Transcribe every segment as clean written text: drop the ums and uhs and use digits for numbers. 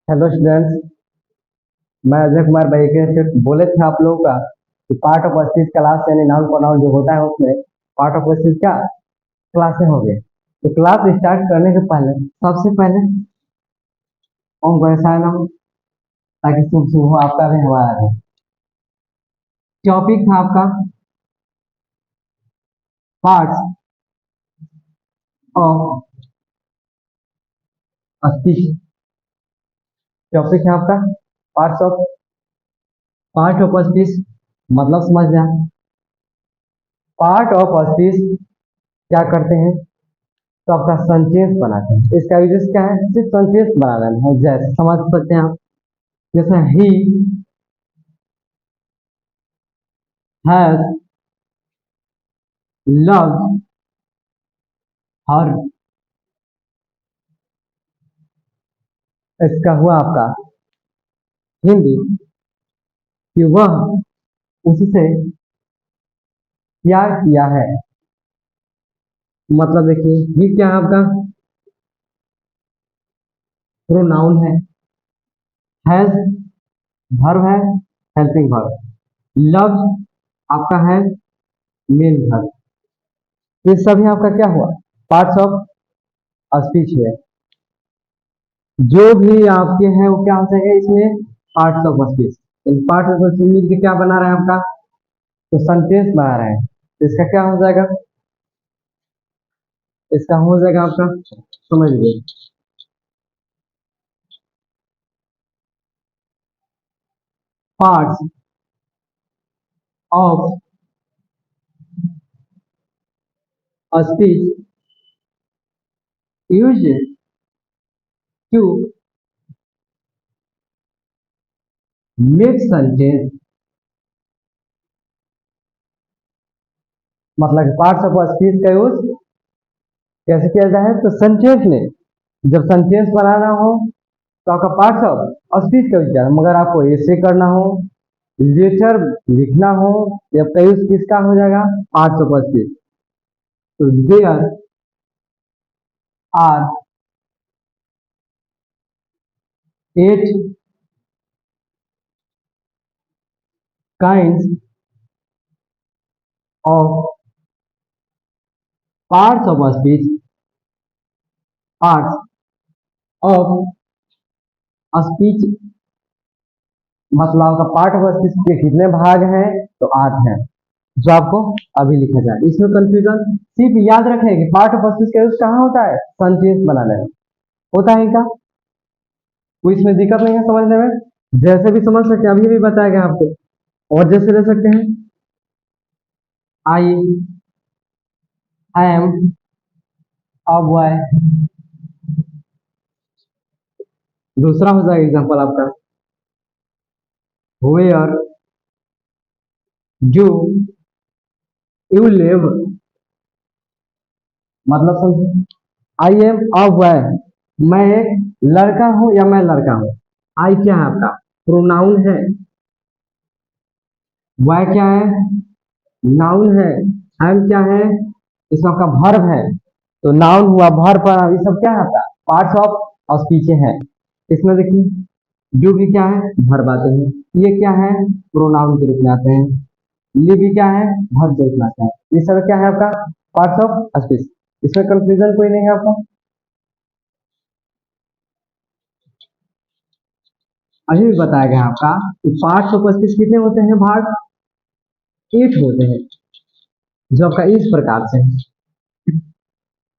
Hello students. मैं अजय कुमार भाई के बोले थे आप लोगों का कि पार्ट ऑफ स्पीच क्लास यानी नाउन प्रोनाउन जो होता है उसमें पार्ट ऑफ स्पीच क्या क्लासें हो गए। तो क्लास स्टार्ट करने से पहले सबसे पहले ओम गणेशाय नमः, ताकि शुभ शुभ हो आपका भी हमारा भी। टॉपिक था आपका पार्ट्स ऑफ स्पीच। टॉपिक है आपका parts of part of speech. मतलब समझ लें, पार्ट ऑफ स्पीच क्या करते हैं तो आपका सेंटेंस बनाते हैं। इसका यूज क्या है, सिर्फ सेंटेंस बनाना है। जैसे समझ सकते हैं आप, जैसे ही हैज लव्ड हर। इसका हुआ आपका हिंदी कि वह उससे प्यार किया है। मतलब देखिए, ये क्या है आपका प्रोनाउन है, हैज वर्ब है, हेल्पिंग वर्ब। लव आपका है मेन वर्ब। ये सभी आपका क्या हुआ पार्ट्स ऑफ स्पीच हुए। जो भी आपके हैं वो क्या हो जाएगा इसमें पार्ट्स ऑफ स्पीच। इन पार्ट्स ऑफ स्पीच मिल के क्या बना रहे हैं आपका, तो सेंटेंस बना रहे हैं। तो इसका क्या हो जाएगा, इसका हो जाएगा आपका, समझ लीजिए, parts of speech used to make sentence. मतलब पार्ट्स ऑफ स्पीच का यूज कैसे किया जाए, तो सेंटेंस में जब सेंटेंस बनाना हो तो आपका पार्ट्स ऑफ स्पीच का यूज किया। मगर आपको ऐसे करना हो, लेटर लिखना हो, या का यूज किसका हो जाएगा, पार्ट्स ऑफ स्पीच। तो there are 8 kinds of parts of speech. Parts of speech मतलब आपका पार्ट ऑफ स्पीच के कितने भाग हैं, तो 8 हैं, जो आपको अभी लिखा जाए। इसमें कंफ्यूजन सिर्फ याद रखने की पार्ट ऑफ स्पीच का यूज कहाँ होता है, सेंटेंस बनाने में होता है क्या, कोई इसमें दिक्कत नहीं है समझने में। जैसे भी समझ सकते हैं, अभी भी बताया गया आपको। और जैसे ले सकते हैं, आई एम अ बॉय। दूसरा हो जाएगा एग्जांपल आपका, वेयर यू यू लिव। मतलब समझे, आई एम अ बॉय, मैं एक लड़का हूं या मैं लड़का हूं। आई क्या है आपका प्रोनाउन है, बॉय क्या है नाउन है, एम क्या है इसका आपका वर्ब है। तो नाउन हुआ, वर्ब पर ये सब क्या है आपका पार्ट्स ऑफ स्पीच है। इसमें देखिए, जो भी क्या है वर्ब आते हैं, ये क्या है प्रोनाउन के रूप में आते हैं, ये भी क्या है वर्ब के रूप में आते हैं। ये सब क्या है आपका पार्ट्स ऑफ स्पीच। इसमें कंफ्यूजन कोई नहीं है आपको। अभी भी बताया गया आपका कि पार्ट्स ऑफ स्पीच कितने होते हैं भाग, 8 होते हैं, जो आपका इस प्रकार से है।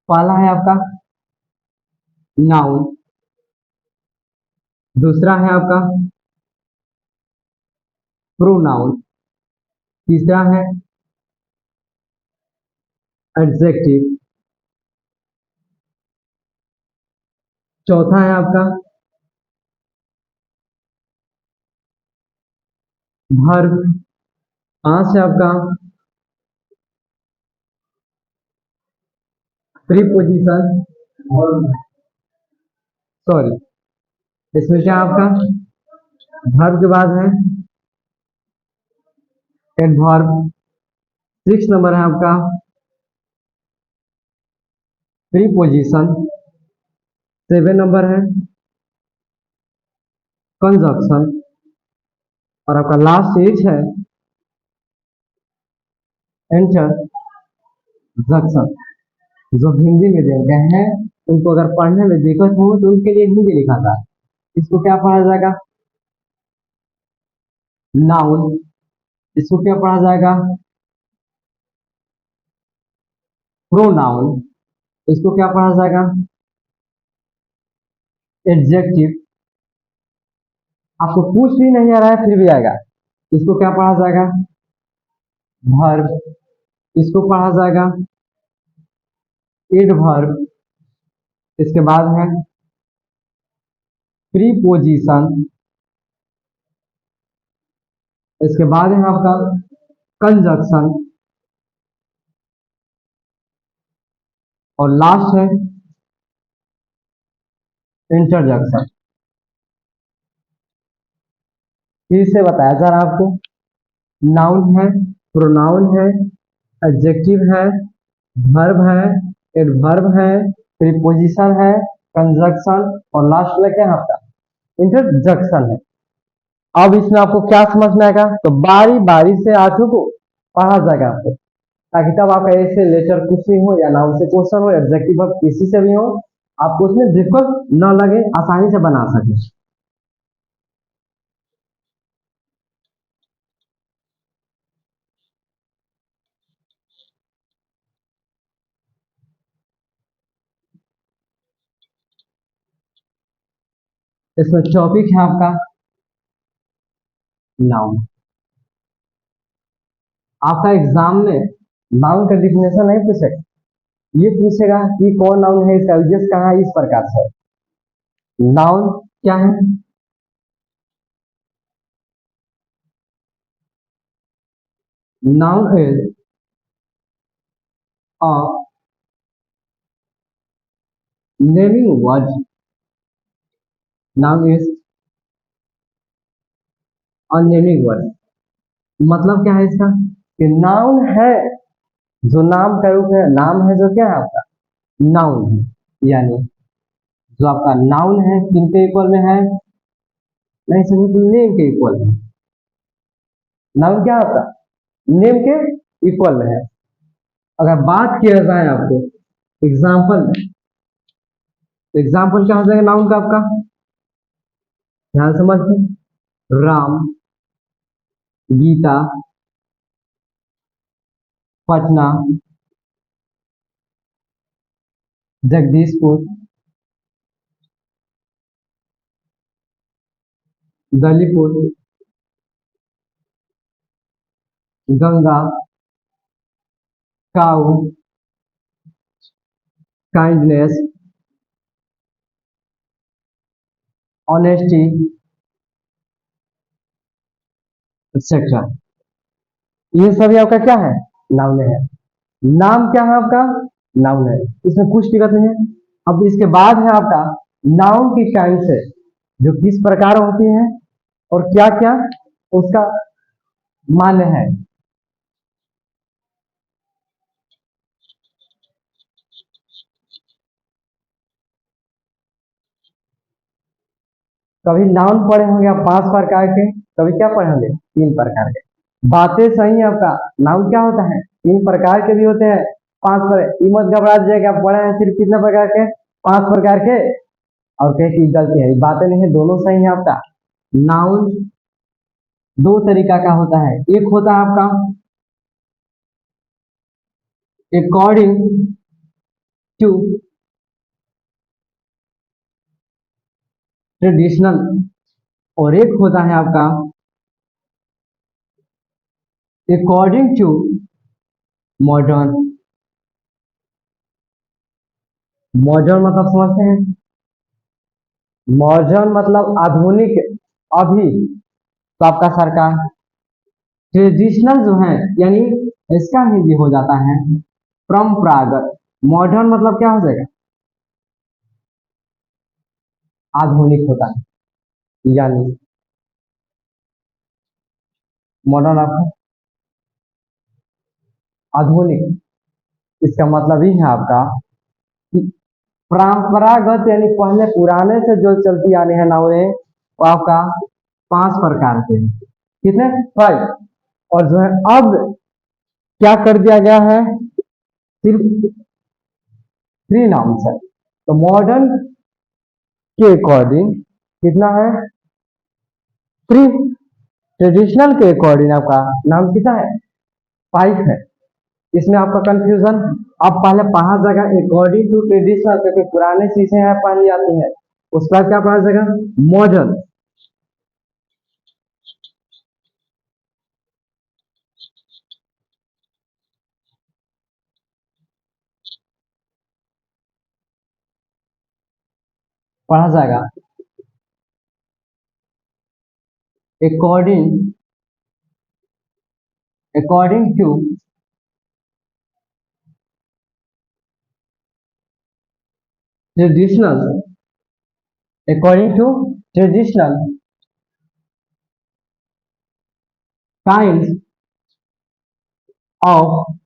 पहला है आपका नाउन, दूसरा है आपका प्रोनाउन, तीसरा है एडजेक्टिव, चौथा है आपका वर्ब, पांच है आपका प्रीपोजिशन, सॉरी इसमें क्या आपका वर्ब के बाद है एडवर्ब, 6 नंबर है आपका प्रीपोजिशन, 7 नंबर है कंजक्शन, और आपका लास्ट एज है इंटरजक्शन। जो हिंदी में दे गए हैं उनको अगर पढ़ने में दिक्कत हो तो उनके लिए हिंदी लिखा था। इसको क्या पढ़ा जाएगा? नाउन। इसको क्या पढ़ा जाएगा? प्रोनाउन। इसको क्या पढ़ा जाएगा? एडजेक्टिव। आपको कुछ भी नहीं आ रहा है फिर भी आएगा। इसको क्या पढ़ा जाएगा? वर्ब। इसको पढ़ा जाएगा एडवर्ब। इसके बाद है प्रीपोजिशन। इसके बाद है आपका कंजक्शन, और लास्ट है इंटरजेक्शन। फिर से बताया जा रहा है आपको, नाउन है, प्रोनाउन है, एडजेक्टिव है, वर्ब है, एडवर्ब है, प्रीपोजिशन है, कंजक्शन, और लास्ट में क्या है आपका इंटरजेक्शन है। अब इसमें आपको क्या समझना है, तो बारी बारी से आठों को पढ़ा जाएगा आपको, ताकि तब आपका ऐसे लेटर कुछ भी हो या नाउन से क्वेश्चन हो, एडजेक्टिव किसी से भी हो, आपको उसमें दिक्कत न लगे, आसानी से बना सके। इसमें टॉपिक है आपका नाउन। आपका एग्जाम में नाउन का डिफिनेशन नहीं पूछेगा, ये पूछेगा कि कौन नाउन है, इसका यूजेस कहाँ है, इस प्रकार से। नाउन क्या है? Noun is a naming word. Noun is a naming word. मतलब क्या है इसका, कि नाउन है जो नाम का रूप है, नाम है जो क्या है आपका नाउन है, यानी जो आपका नाउन है किनके इक्वल में है, नहीं समझ, नेम के इक्वल है। नाउन क्या है आपका नेम के इक्वल में है। अगर बात किया जाए आपको एग्जाम्पल में, एग्जाम्पल क्या हो जाएगा नाउन का आपका, ध्यान समझते, राम, गीता, पटना, जगदीशपुर, दलीपुर, गंगा, काऊ, काइंडनेस, ऑनेस्टी, एक्सेट्रा। ये सभी आपका क्या है नाउन है। नाम क्या है आपका नाउन है, इसमें कुछ दिक्कत नहीं है। अब इसके बाद है आपका नाउन की काइंड से, जो किस प्रकार होती है और क्या क्या उसका मान्य है। कभी नाउन पढ़े होंगे आप 5 प्रकार के, कभी क्या पढ़े होंगे 3 प्रकार के। बातें सही है आपका, नाउन क्या होता है 3 प्रकार के भी होते हैं, 5 मत घबरा जाएगा, आप पढ़े हैं सिर्फ कितने प्रकार के 5 प्रकार के, और कहीं की गलती है, बातें नहीं है, दोनों सही है आपका। नाउन 2 तरीका का होता है, एक होता है आपका अकॉर्डिंग टू ट्रेडिशनल, और एक होता है आपका अकॉर्डिंग टू मॉडर्न। मॉडर्न मतलब समझते हैं, मॉडर्न मतलब आधुनिक, अभी तो आपका सरकार। ट्रेडिशनल जो है यानी इसका हिंदी हो जाता है परंपरागत। मॉडर्न मतलब क्या हो जाएगा, आधुनिक होता है, यानी मॉडर्न आपका आधुनिक। इसका मतलब ही है आपका कि परंपरागत यानी पहले पुराने से जो चलती आ रही है नावें, वो आपका 5 प्रकार के हैं। कितने? 5। और जो है अब क्या कर दिया गया है, सिर्फ 3 नाउन्स है। तो मॉडर्न के अकॉर्डिंग कितना है? 3। ट्रेडिशनल के अकॉर्डिंग आपका नाम कितना है? 5 है। इसमें आपका कंफ्यूजन अब पहले पढ़ा जाएगा अकॉर्डिंग टू ट्रेडिशनल, क्योंकि पुराने चीजें हैं पहली आती है, उसके बाद क्या पढ़ा जाएगा? मॉडर्न। पढ़ा जाएगा according according to traditional, according to traditional kind of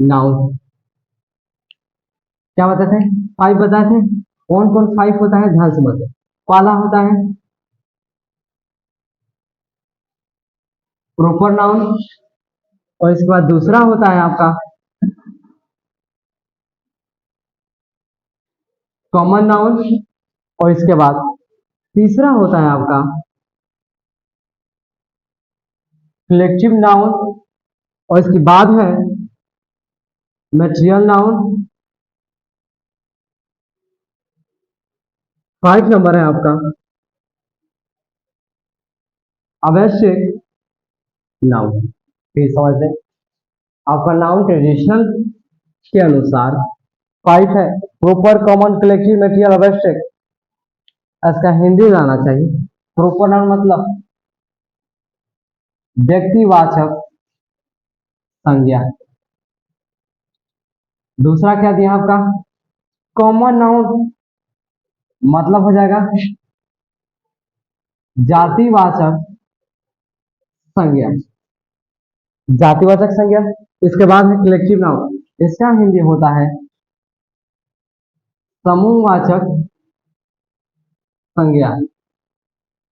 noun. क्या बताते हैं? 5 बताए थे। कौन कौन 5 होता है, ध्यान से बताओ। पहला होता है प्रॉपर नाउन, और इसके बाद दूसरा होता है आपका कॉमन नाउन, और इसके बाद तीसरा होता है आपका कलेक्टिव नाउन, और इसके बाद है मटेरियल नाउन। 5 नंबर है आपका आवश्यक नाउन। फिर समझ लें, आपका नाउन ट्रेडिशनल के अनुसार 5 है। प्रॉपर, कॉमन, कलेक्टिव, मटेरियल, आवश्यक। इसका हिंदी में आना चाहिए। प्रॉपर नाउन मतलब व्यक्तिवाचक संज्ञा। दूसरा क्या दिया आपका? कॉमन नाउन मतलब हो जाएगा जातिवाचक संज्ञा, जातिवाचक संज्ञा। इसके बाद है कलेक्टिव नाउन, इसका हिंदी होता है समूहवाचक संज्ञा।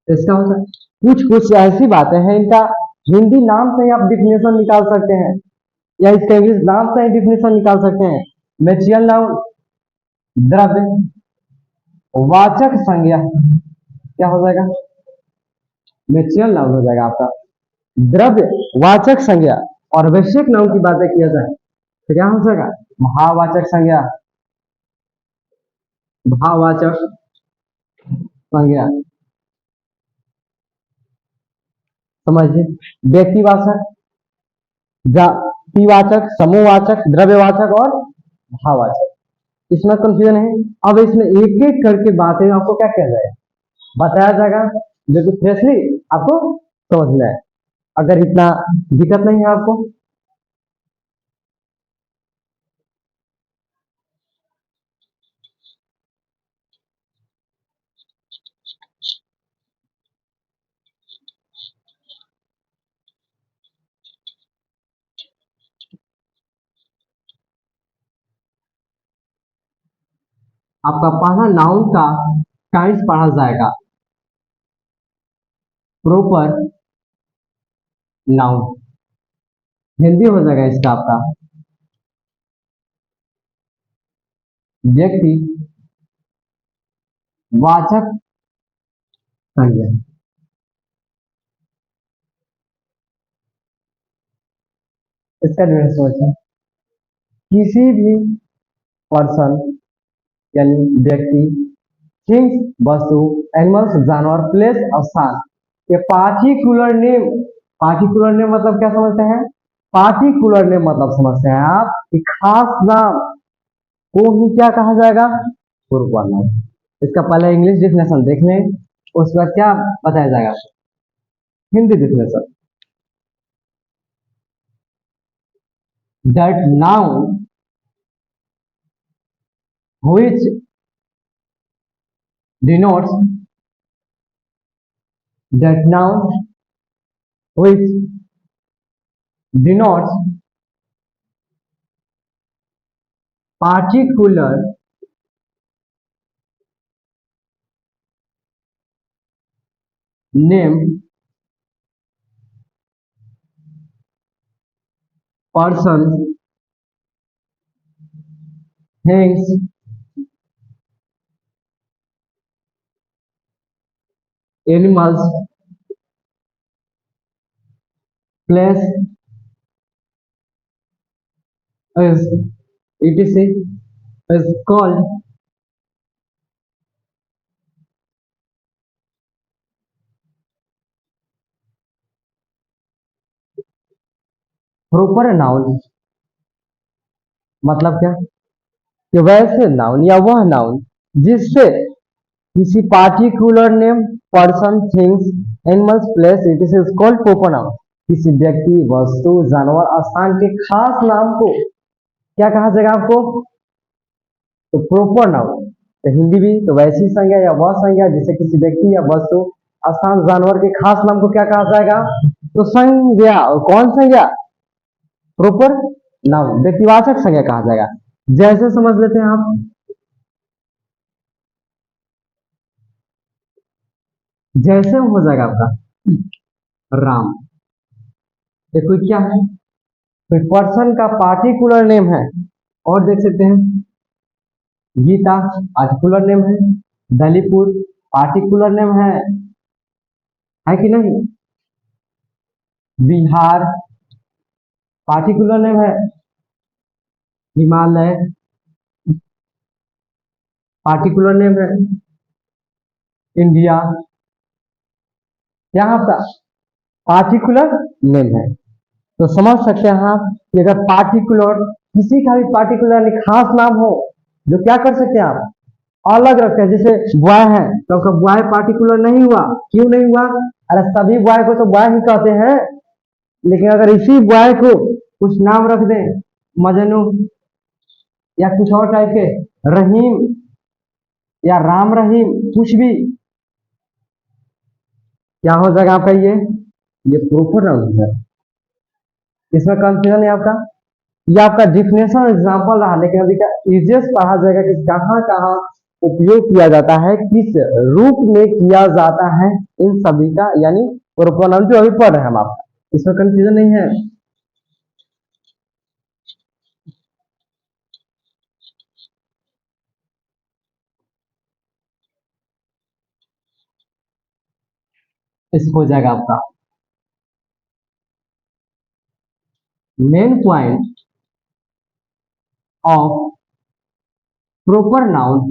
इसका होता है, कुछ कुछ ऐसी बातें हैं इनका हिंदी नाम से ही आप डिफिनेशन निकाल सकते हैं, या इसका इंग्लिश नाम से ही डिफिनेशन निकाल सकते हैं। मेटेरियल नाउन द्रव्य वाचक संज्ञा, क्या हो जाएगा? मेटेरियल नाउन हो जाएगा आपका द्रव्य वाचक संज्ञा। और आवश्यक नाउन की बातें किया जाए तो क्या हो जाएगा? भाववाचक संज्ञा, भाववाचक संज्ञा। समझिए, व्यक्तिवाचक, जातिवाचक, समूहवाचक, द्रव्यवाचक और भाववाचक। इसमें कंफ्यूजन है। अब इसमें एक एक करके बातें आपको क्या किया जाएगा, बताया जाएगा, जो कि फ्रेशली आपको समझना है। अगर इतना दिक्कत नहीं है आपको, आपका पहला नाउन का टाइप्स पढ़ा जाएगा। प्रॉपर नाउन हिंदी हो जाएगा इसका आपका व्यक्ति वाचक संज्ञा। इसका डिफरेंस सोचें, किसी भी पर्सन यानी व्यक्ति, थिंग्स वस्तु, एनिमल्स जानवर, प्लेस स्थान, ये पार्टिकुलर नेम। पार्टिकुलर नेम मतलब क्या समझते हैं? पार्टिकुलर नेम मतलब समझते हैं आप कि खास नाम को ही क्या कहा जाएगा? पूर्व नाम। इसका पहले इंग्लिश डिफिनेशन देख लें, उसके बाद क्या बताया जाएगा? Hindi definition. That noun which denotes that noun which denotes particular name, person, things, animals, place, is etc is called proper noun. मतलब क्या कि वैसे नाउन या वह नाउन जिससे किसी particular name, person, things, animals, place it is called proper noun. किसी व्यक्ति, वस्तु, जानवर, स्थान के खास नाम को क्या कहा जाएगा आपको? तो प्रॉपर नाउन। तो हिंदी भी तो वैसी संज्ञा या वह संज्ञा जिसे किसी व्यक्ति या वस्तु, स्थान, जानवर के खास नाम को क्या कहा जाएगा? तो संज्ञा। और कौन संज्ञा? प्रॉपर नाउन, व्यक्तिवाचक संज्ञा कहा जाएगा। जैसे समझ लेते हैं आप, जैसे हो जाएगा आपका राम। ये कोई क्या है? कोई पर्सन का पार्टिकुलर नेम है। और देख सकते हैं गीता पार्टिकुलर नेम है, दलीपुर पार्टिकुलर नेम है कि नहीं? बिहार पार्टिकुलर नेम है, हिमालय पार्टिकुलर नेम है, इंडिया यहाँ आपका पार्टिकुलर नेम है। तो समझ सकते हैं आप कि अगर पार्टिकुलर किसी का भी पार्टिकुलर खास नाम हो जो क्या कर सकते हैं आप? अलग रखते हैं। जैसे बॉय है तो आपका बॉय पार्टिकुलर नहीं हुआ, क्यों नहीं हुआ? अरे सभी बॉय को तो बॉय ही कहते हैं, लेकिन अगर इसी बॉय को कुछ नाम रख दें, मजनू या कुछ और टाइप के, रहीम या राम रहीम, कुछ भी, क्या हो जाएगा आपका? ये प्रॉपर नाउन है। इसमें कंफ्यूजन है आपका? ये आपका डिफिनेशन एग्जांपल रहा, लेकिन अभी का इजिएस्ट पढ़ा जाएगा कि कहाँ कहाँ उपयोग किया जाता है, किस रूप में किया जाता है इन सभी का, यानी प्रॉपर नाउन जो अभी पढ़ रहे हैं हम आपका। इसमें कंफ्यूजन नहीं है। इस हो जाएगा आपका main point of proper noun.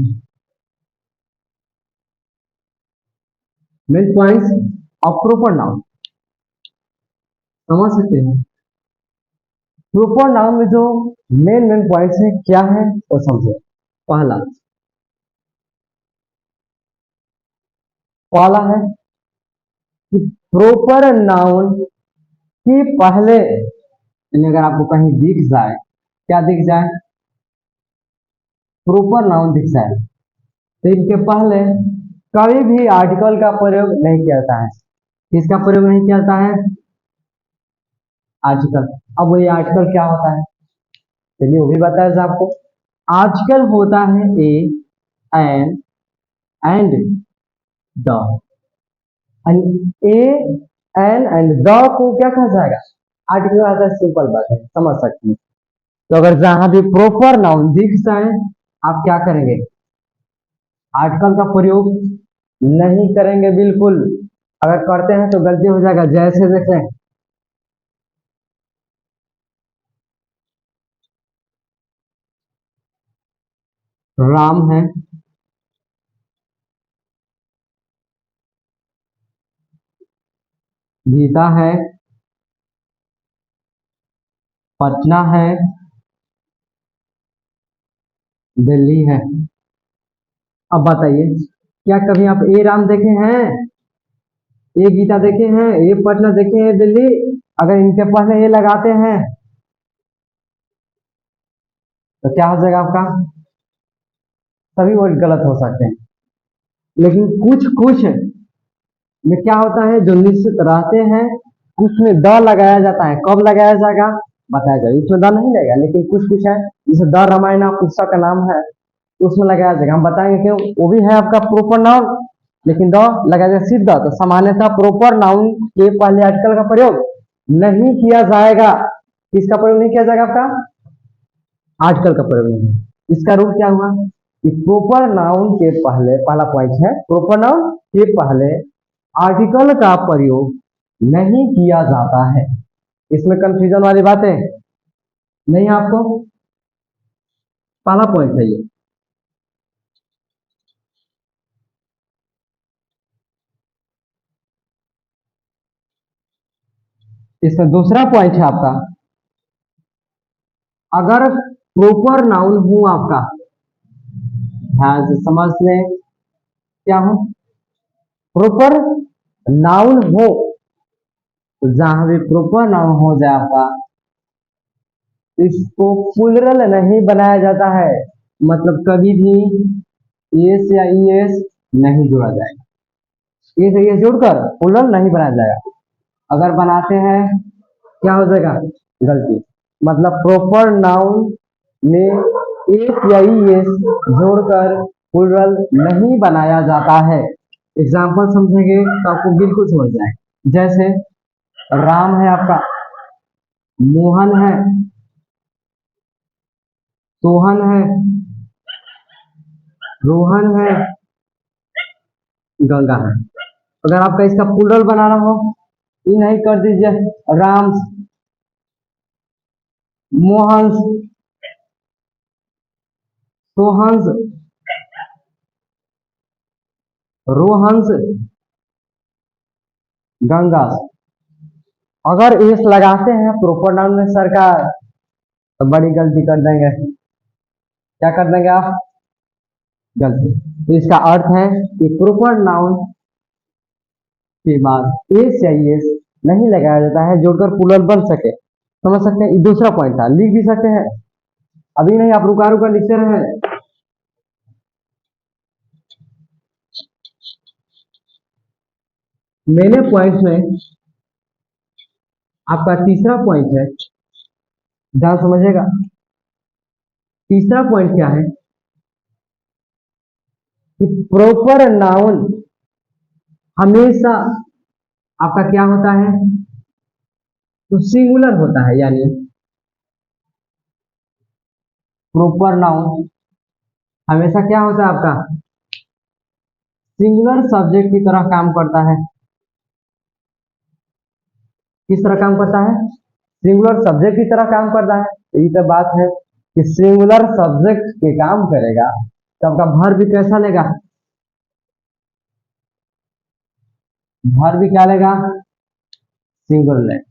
Main points of proper noun समझ सकते हैं। प्रॉपर नाउन में जो मेन मेन पॉइंट्स है क्या है वो समझे। पहला पहला है कि प्रॉपर नाउन के पहले, यानी अगर आपको कहीं दिख जाए, क्या दिख जाए? प्रॉपर नाउन दिख जाए, तो इनके पहले कभी भी आर्टिकल का प्रयोग नहीं किया जाता है। किसका प्रयोग नहीं किया जाता है? आर्टिकल। अब वही आर्टिकल क्या होता है चलिए वो भी बताया जाए आपको। आर्टिकल होता है a, an, and, the. A, an and the को क्या कहा जाएगा? आर्टिकल आता है। सिंपल बात है, समझ सकते हैं। तो अगर जहां भी प्रॉपर नाउन दिख जाए आप क्या करेंगे? आर्टिकल का प्रयोग नहीं करेंगे बिल्कुल। अगर करते हैं तो गलती हो जाएगा। जैसे देखें राम है, गीता है, पटना है, दिल्ली है। अब बताइए क्या कभी आप ए राम देखे हैं, ए गीता देखे हैं, ए पटना देखे हैं, दिल्ली? अगर इनके पहले ए लगाते हैं तो क्या हो जाएगा आपका? सभी वर्ड गलत हो सकते हैं। लेकिन कुछ कुछ में क्या होता है जो निश्चित रहते हैं, कुछ में द लगाया जाता है। कब लगाया जाएगा बताया जाएगा। इसमें द नहीं लगेगा, लेकिन कुछ कुछ है जैसे द रामायण पुस्तक का नाम है, उसमें लगाया जाएगा। हम बताएंगे क्यों। वो भी है आपका प्रॉपर नाउन, लेकिन द लगा जाए सिद्ध, तो सामान्यतः प्रोपर नाउन के पहले आर्टिकल का प्रयोग नहीं किया जाएगा। किसका प्रयोग नहीं किया जाएगा? आपका आर्टिकल का प्रयोग नहीं। इसका रूल क्या हुआ कि प्रोपर नाउन के पहले, पहला पॉइंट है, प्रोपर नाउन के पहले आर्टिकल का प्रयोग नहीं किया जाता है। इसमें कंफ्यूजन वाली बातें नहीं, आपको पहला पॉइंट है ये। इसमें दूसरा पॉइंट है आपका, अगर प्रॉपर नाउन हूं आपका, ध्यान से समझ लें, क्या हूं? प्रॉपर नाउन हो, तो जहां भी प्रॉपर नाउन हो जाए आपका, इसको प्लूरल नहीं बनाया जाता है। मतलब कभी भी एस या ईएस नहीं जोड़ा जाएगा, एस या ईएस जोड़कर प्लूरल नहीं बनाया जाएगा। अगर बनाते हैं क्या हो जाएगा? गलती। मतलब प्रॉपर नाउन में एस या ईएस जोड़कर प्लूरल नहीं बनाया जाता है। एग्जाम्पल समझेंगे तो आपको बिल्कुल समझ जाए। जैसे राम है आपका, मोहन है, सोहन है, रोहन है, गंगा है। अगर आपका इसका प्लूरल बनाना हो, ये नहीं कर दीजिए राम, मोहन, सोहंस, रोहंस, गंगा। अगर एस लगाते हैं प्रॉपर नाउन में सरकार, तो बड़ी गलती कर देंगे। क्या कर देंगे आप? गलती। तो इसका अर्थ है कि प्रॉपर नाउन के बाद एस या एस नहीं लगाया जाता है, जोड़कर प्लूरल बन सके। समझ सकते हैं? ये दूसरा पॉइंट था, लिख भी सकते हैं। अभी नहीं, आप रुका रुका लिखते रहे। मेरे पॉइंट में आपका तीसरा पॉइंट है, ध्यान समझिएगा। तीसरा पॉइंट क्या है कि प्रॉपर नाउन हमेशा आपका क्या होता है? तो सिंगुलर होता है। यानी प्रॉपर नाउन हमेशा क्या होता है आपका? सिंगुलर सब्जेक्ट की तरह काम करता है। किस तरह काम करता है? सिंगुलर सब्जेक्ट की तरह काम करता है। तो ये तो बात है कि सिंगुलर सब्जेक्ट के काम करेगा, तो आपका वर्ब भी कैसा लेगा? वर्ब भी क्या लेगा? सिंगुलर लेगा।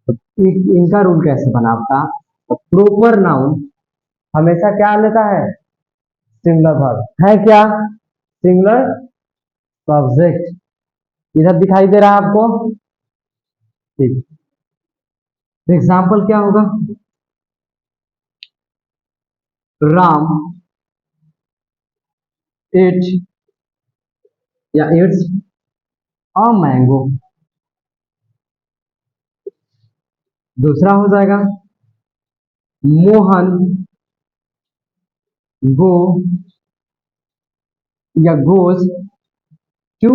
तो इनका रूल कैसे बना आपका? तो प्रॉपर नाउन हमेशा क्या लेता है? सिंगुलर वर्ब है। क्या? Singular subject. इधर दिखाई दे रहा है आपको? ठीक। एग्जाम्पल क्या होगा? राम एट या एट्स अ मैंगो। दूसरा हो जाएगा मोहन गो या गोज टू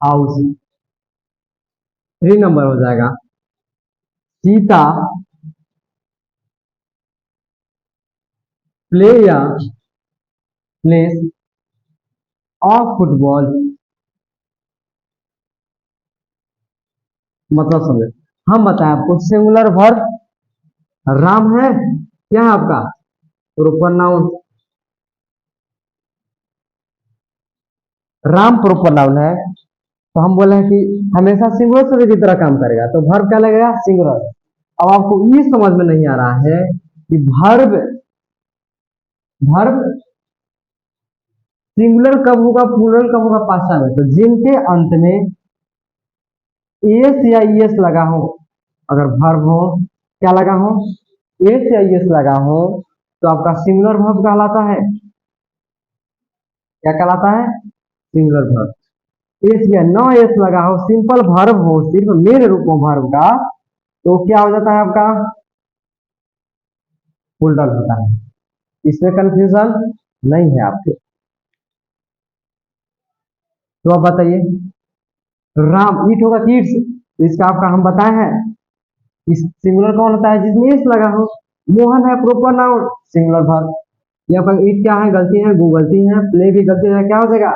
हाउस। 3 नंबर हो जाएगा सीता प्ले या प्लेस अ फुटबॉल। मतलब समझे, हम बताएं आपको, सिंगुलर वर्ब राम है, क्या है आपका? Proper noun. Ram proper noun है, तो हम बोले कि हमेशा सिंगुलर सब्जेक्ट की तरह काम करेगा, तो वर्ब क्या लगेगा? सिंगुलर। अब आपको ये समझ में नहीं आ रहा है कि वर्ब वर्ब सिंगुलर कब होगा, प्लूरल कब होगा, पास्ट टाइम में। तो जिनके अंत में एस या ईएस लगा हो, अगर वर्ब हो, क्या लगा हो? एस या ईएस लगा हो, तो आपका सिंगुलर वर्ब कहलाता है। क्या कहलाता है? Singular verb. एस या नो एस लगा हो, सिंपल वर्ब हो, सिर्फ मेन रूप हो वर्ब का, तो क्या हो जाता है आपका? प्लूरल होता है। इसमें कंफ्यूजन नहीं है आपके। तो आप बताइए, राम ईट होगा कि ईट्स, तो इसका आपका हम बताए हैं, इस सिंगुलर कौन होता है जिसमें एस लगा हो। मोहन है प्रोपर नाउन, सिंगुलर वर्ब। यहाँ पर ईट क्या है, गलती है, गो गलती है, प्ले भी गलती है, क्या हो जाएगा,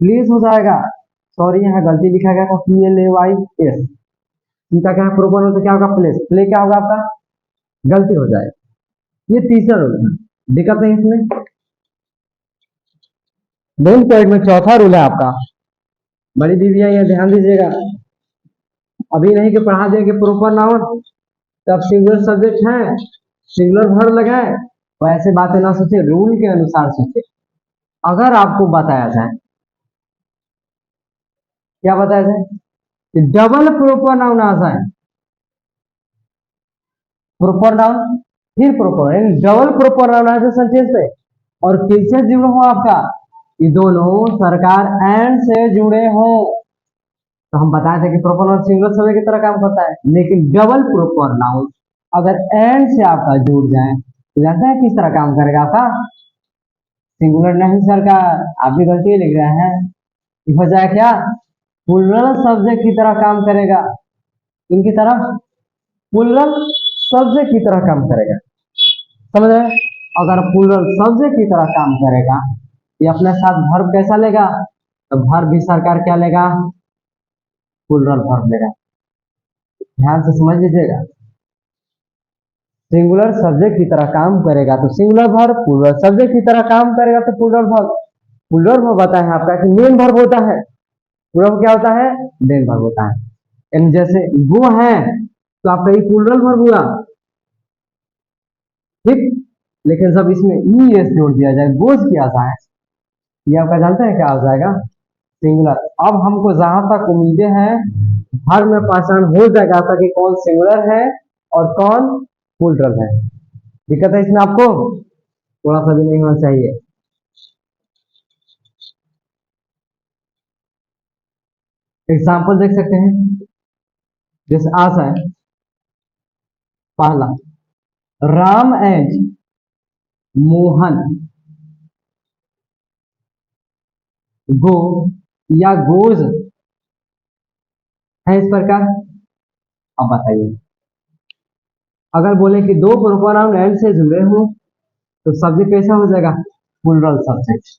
प्लीज हो जाएगा। सॉरी यहाँ गलती लिखा गया था, PLAYS। सीता क्या है, प्रोपर नाउन, तो क्या होगा, प्लेस, प्ले क्या होगा आपका, गलती हो जाएगा। ये तीसरा रूल है, दिक्कत नहीं इसमें। मेन पॉइंट में चौथा रूल है आपका, बड़ी दीदियां ये ध्यान दीजिएगा, अभी नहीं कि पढ़ा दिया कि प्रोपर नाउन तब सिंगुलर सब्जेक्ट है, सिंगुलर वर्ब लगाए, तो ऐसे बातें ना सोचे, रूल के अनुसार सोचे। अगर आपको बताया जाए, क्या बताया जाए कि डबल प्रोपर नाउन आ जाए, प्रोपर नाउन फिर प्रोपर डबल प्रोपर नाउन आ जाए सेंटेंस पे, और किससे जुड़े हो आपका, ये दोनों सरकार एंड से जुड़े हो, तो हम बताए थे कि प्रोपर नाउन सिंगुलर सब्जेक्ट की तरह काम करता है। लेकिन डबल प्रोपर नाउन अगर एंड से आपका जुड़ जाए तो जानते हैं किस तरह काम करेगा आपका, सिंगुलर नहीं सरकार, आप भी गलती लिख रहे हैं, हो जाए क्या, प्लूरल सब्जेक्ट की तरह काम करेगा, इनकी तरह प्लूरल सब्जेक्ट की तरह काम करेगा, समझ रहे। अगर प्लूरल सब्जेक्ट की तरह काम करेगा, ये अपने साथ वर्ब कैसा लेगा, तो वर्ब भी सरकार क्या लेगा, प्लूरल वर्ब लेगा। ध्यान से समझ लीजिएगा, सिंगुलर सब्जेक्ट की तरह काम करेगा तो सिंगुलर वर्ब, प्लूरल सब्जेक्ट की तरह काम करेगा तो प्लूरल वर्ब। प्लूरल वर्ब होता है आपका कि मेन वर्ब होता है, प्लूरल क्या होता है, मेन वर्ब होता है। यानी जैसे वो है तो आपका ये प्लूरल वर्ब हुआ, ठीक। लेकिन जब इसमें ES जोड़ दिया जाए, गोज किया जाए, ये आपका जानते हैं क्या हो जाएगा, सिंगुलर। अब हमको जहां तक उम्मीदें हैं, हर में पहचान हो जाएगा आपका कि कौन सिंगुलर है और कौन प्लूरल है। दिक्कत है इसमें आपको, थोड़ा सा भी नहीं होना चाहिए। एग्जाम्पल देख सकते हैं, जैसे आशा है, पहला, राम एंड मोहन गो या गोज है इस प्रकार। अब बताइए, अगर बोले कि दो प्रोनाउन एंड से जुड़े हो तो सब्जेक्ट कैसा हो जाएगा, प्लूरल सब्जेक्ट।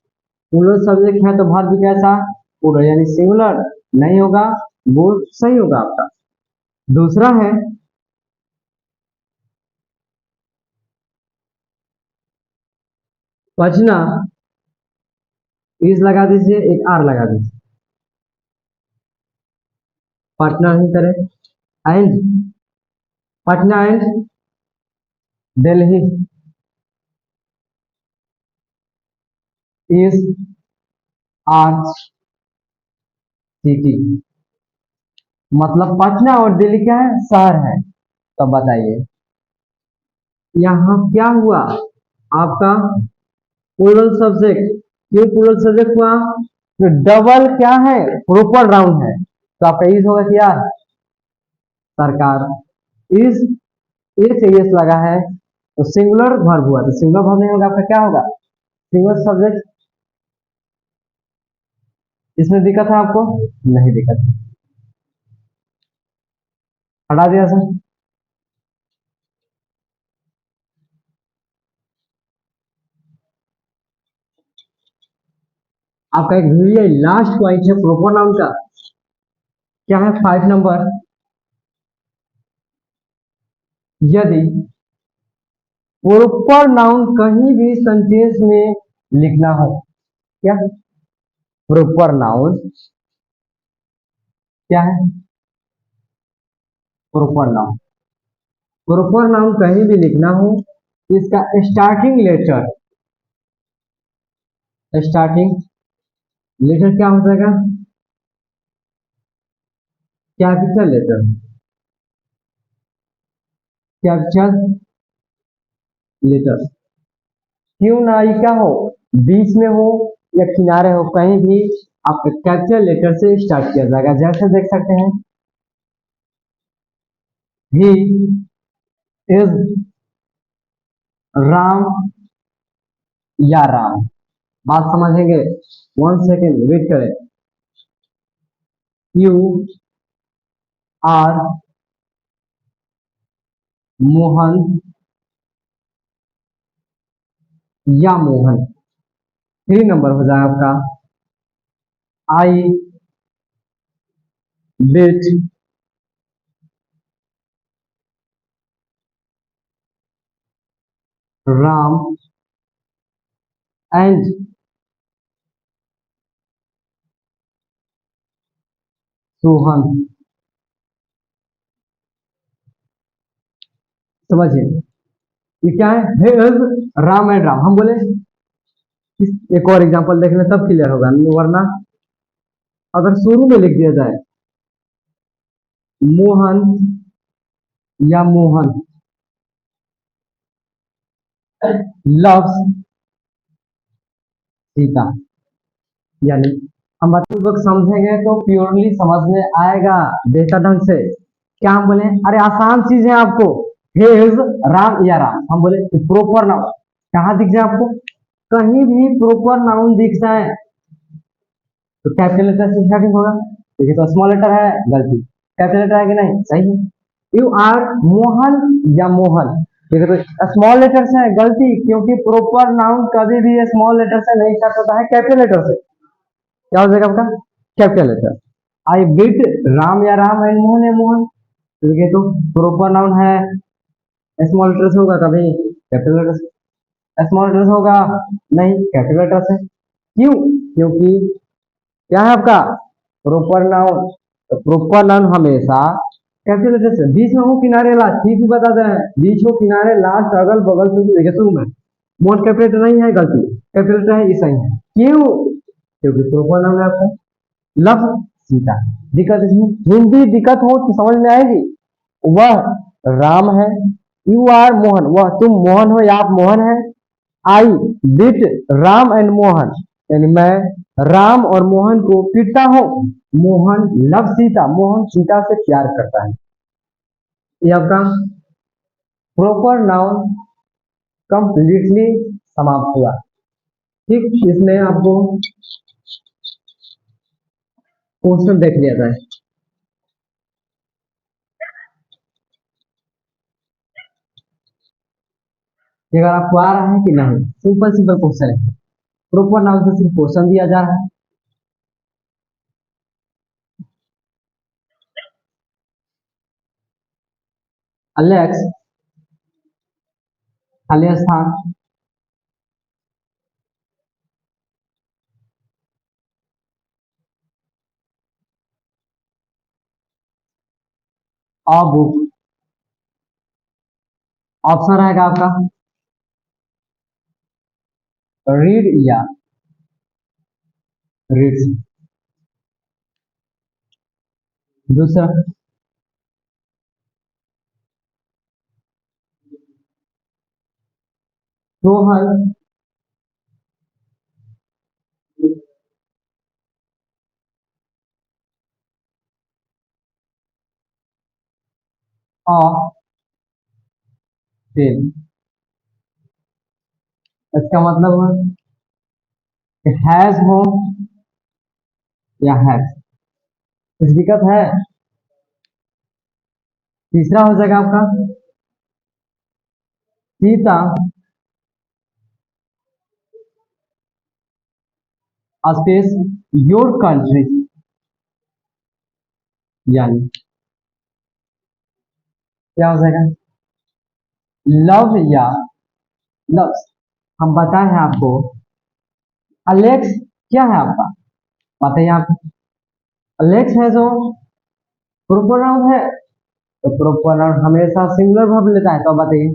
प्लूरल सब्जेक्ट है तो वर्ब भी कैसा, प्लूरल, यानी सिंगुलर नहीं होगा, वो सही होगा आपका। दूसरा है, पचना, इज लगा दीजिए, एक आर लगा दीजिए, पटना नहीं करें, and, Patna and Delhi is are city, मतलब पटना और दिल्ली क्या है, शहर है। तो बताइए यहाँ क्या हुआ आपका, प्लूरल सब्जेक्ट, क्यों प्लूरल सब्जेक्ट हुआ, तो डबल क्या है, प्रॉपर नाउन है, तो आपका इज होगा क्या, सरकार, इज, ए से एस लगा है तो सिंगुलर वर्ब हुआ, तो सिंगुलर वर्ब नहीं होगा आपका, क्या होगा, सिंगुलर सब्जेक्ट। इसमें दिक्कत है आपको, नहीं दिक्कत, हटा दिया सर। आपका एक भैया लास्ट पॉइंट है प्रोपर नाउन का, क्या है 5 नंबर, यदि प्रॉपर नाउन कहीं भी सेंटेंस में लिखना हो, क्या, प्रॉपर नाउन क्या है, प्रॉपर नाउन, प्रॉपर नाउन कहीं भी लिखना हो, इसका स्टार्टिंग लेटर, स्टार्टिंग लेटर क्या हो जाएगा, कैपिटल लेटर, कैपिटल लेटर, क्यों ना ये क्या हो, बीच में हो या किनारे हो, कहीं भी आप कैपिटल लेटर से स्टार्ट किया जाएगा। जैसे देख सकते हैं, ही इज राम या राम। बात समझेंगे, 1 सेकेंड वेट करें। यू आर मोहन या मोहन। 3 नंबर हो जाए आपका, आई बिट राम एंड सोहन। समझिए ये क्या है, हिज राम एंड राम। हम बोले एक और एग्जांपल देख लें तब क्लियर होगा, वरना अगर शुरू में लिख दिया जाए मोहन या मोहन लव्स सीता, यानी हम मतलब वक्त समझेंगे तो प्योरली समझ में आएगा बेहतर ढंग से। क्या हम बोले, अरे आसान चीज है आपको, हिज राम या राम। हम बोले प्रॉपर नाउन कहाँ दिख जाए आपको, कहीं भी प्रॉपर नाउन दिख जाए तो कैपिटल लेटर से स्टार्टिंग होगा। देखिए तो स्मॉल लेटर है, गलती। कैपिटल लेटर है कि नहीं, सही है। यू आर मोहन या मोहन, ठीक है तो स्मॉल लेटर से है, गलती, क्योंकि प्रॉपर नाउन कभी भी स्मॉल लेटर से नहीं स्टार्ट होता है, कैपिटल लेटर से। क्या हो जाएगा आपका, कैपिटल लेटर। आई बिट राम या राम एंड मोहन या मोहन, ठीक है तो प्रॉपर नाउन है, स्मॉल लेटर से होगा कभी कैपिटल लेटर से, स्मॉल लेटर से होगा नहीं कैपिटल लेटर से। क्यों, क्योंकि क्या है आपका प्रॉपर नाउन, तो प्रॉपर नाउन हमेशा कैपिटल लेटर से। बीच में हो किनारे लास्ट, ठीक ही बता दे रहे हैं, बीच हो किनारे लास्ट अगल बगल से देखिए शुरू में मोन कैपिटल लेटर नहीं है, गलती कैपिटल लेटर है, ये सही है। क्यों, क्योंकि प्रॉपर नाउन है आपका लव सीता। दिक्कत इसमें हिंदी दिक्कत हो तो समझ में आएगी। वह राम है, यू आर मोहन, वह तुम मोहन हो या आप मोहन है। आई बिट राम एंड मोहन, यानी मैं राम और मोहन को पीटता हूं। मोहन लव सीता, मोहन सीता से प्यार करता है। ये आपका प्रॉपर नाउन कंप्लीटली समाप्त हुआ। ठीक, इसमें आपको क्वेश्चन देख लिया जाए। ये अगर आपको आ रहा है कि नहीं, सिंपल सिंपल क्वेश्चन है, प्रॉपर नाउन से सिर्फ क्वेश्चन दिया जा रहा है। अलेक्स खाली स्थान, अ बुक। ऑप्शन रहेगा आपका रीड या रीड्स। दूसरा रोहन अ पेन। इसका मतलब है हैज हो या हैज, कुछ दिक्कत है। तीसरा हो जाएगा आपका सीता स्पेस योर कंट्री, यानी क्या हो जाएगा लव या लव्स। हम बताए हैं आपको अलेक्स क्या है आपका, बताइए आप। अलेक्स है जो प्रोपर नाउन है, तो प्रोपर नाउन हमेशा सिंगुलर वर्ब लेता है, तो बताइए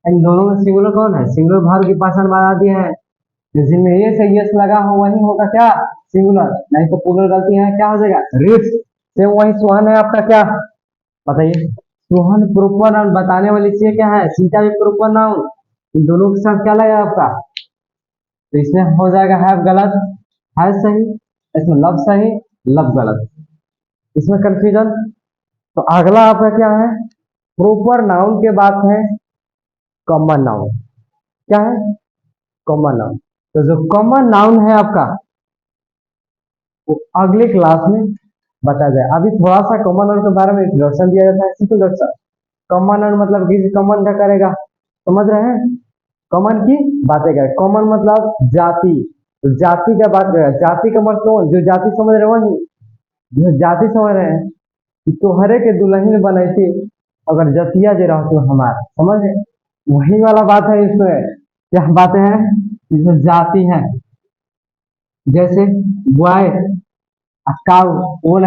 इन दोनों में सिंगुलर कौन है, सिंगुलर वर्ब की पहचान बता दी है। जिसमें ये से यस लगा हो वही होगा क्या सिंगुलर, नहीं तो प्लूरल गलती है, क्या हो जाएगा रीड्स। से वही सुहान है आपका क्या, बताइए सुहान प्रोपर नाउन बताने वाली चीज क्या है, सीता भी प्रोपर नाउन, इन दोनों के साथ क्या लगा आपका, तो इसमें हो जाएगा है गलत, है सही, इसमें लव सही, लव गलत, इसमें कंफ्यूजन। तो अगला आपका क्या है, प्रोपर नाउन के बाद है कॉमन नाउन। क्या है कॉमन नाउन, तो जो कॉमन नाउन है आपका वो अगले क्लास में बता जाए। अभी थोड़ा सा कॉमन नाउन के बारे में इंट्रोडक्शन दिया जाता है, सिंपल इंट्रोडक्शन। कॉमन नाउन मतलब किसी कॉमन का करेगा, समझ रहे हैं, कॉमन की बातें करें। कॉमन मतलब जाति, तो जाति का बात करेगा। जाति का मतलब जो जाति समझ रहे वही, जो जाति समझ रहे हैं कि तोहरे के दुल्हन बनैती अगर जतिया जे रहतो हमार, समझ गए, वही वाला बात है इसमें। क्या बातें हैं इसमें, जाति है, जैसे बॉय काउ वो